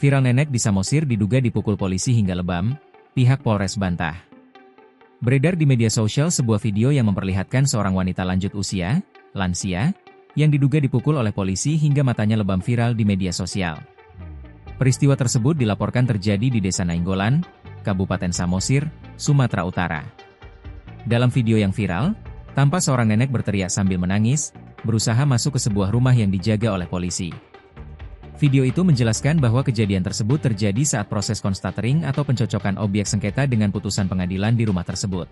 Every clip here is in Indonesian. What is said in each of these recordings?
Viral nenek di Samosir diduga dipukul polisi hingga lebam, pihak Polres bantah. Beredar di media sosial sebuah video yang memperlihatkan seorang wanita lanjut usia, lansia, yang diduga dipukul oleh polisi hingga matanya lebam viral di media sosial. Peristiwa tersebut dilaporkan terjadi di Desa Nainggolan, Kabupaten Samosir, Sumatera Utara. Dalam video yang viral, tampak seorang nenek berteriak sambil menangis, berusaha masuk ke sebuah rumah yang dijaga oleh polisi. Video itu menjelaskan bahwa kejadian tersebut terjadi saat proses konstatering atau pencocokan objek sengketa dengan putusan pengadilan di rumah tersebut.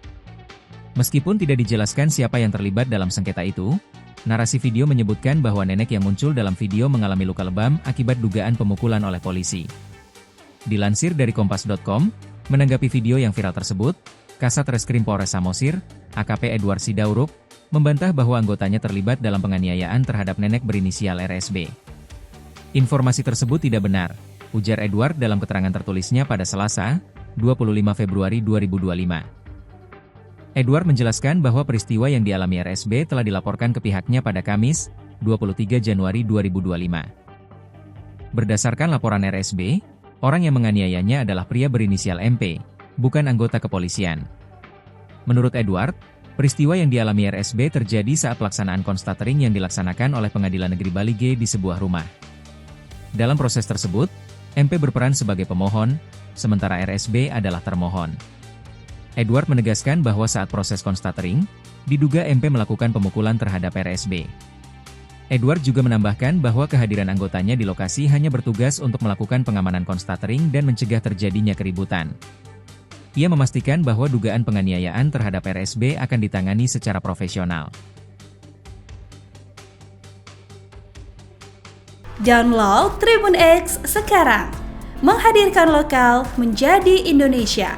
Meskipun tidak dijelaskan siapa yang terlibat dalam sengketa itu, narasi video menyebutkan bahwa nenek yang muncul dalam video mengalami luka lebam akibat dugaan pemukulan oleh polisi. Dilansir dari Kompas.com, menanggapi video yang viral tersebut, Kasat Reskrim Polres Samosir, AKP Edward Sidauruk, membantah bahwa anggotanya terlibat dalam penganiayaan terhadap nenek berinisial RSB. Informasi tersebut tidak benar, ujar Edward dalam keterangan tertulisnya pada Selasa, 25 Februari 2025. Edward menjelaskan bahwa peristiwa yang dialami RSB telah dilaporkan ke pihaknya pada Kamis, 23 Januari 2025. Berdasarkan laporan RSB, orang yang menganiayanya adalah pria berinisial MP, bukan anggota kepolisian. Menurut Edward, peristiwa yang dialami RSB terjadi saat pelaksanaan konstatering yang dilaksanakan oleh Pengadilan Negeri Bali G di sebuah rumah. Dalam proses tersebut, MP berperan sebagai pemohon, sementara RSB adalah termohon. Edward menegaskan bahwa saat proses konstatering, diduga MP melakukan pemukulan terhadap RSB. Edward juga menambahkan bahwa kehadiran anggotanya di lokasi hanya bertugas untuk melakukan pengamanan konstatering dan mencegah terjadinya keributan. Ia memastikan bahwa dugaan penganiayaan terhadap RSB akan ditangani secara profesional. Download Tribun X sekarang, menghadirkan lokal menjadi Indonesia.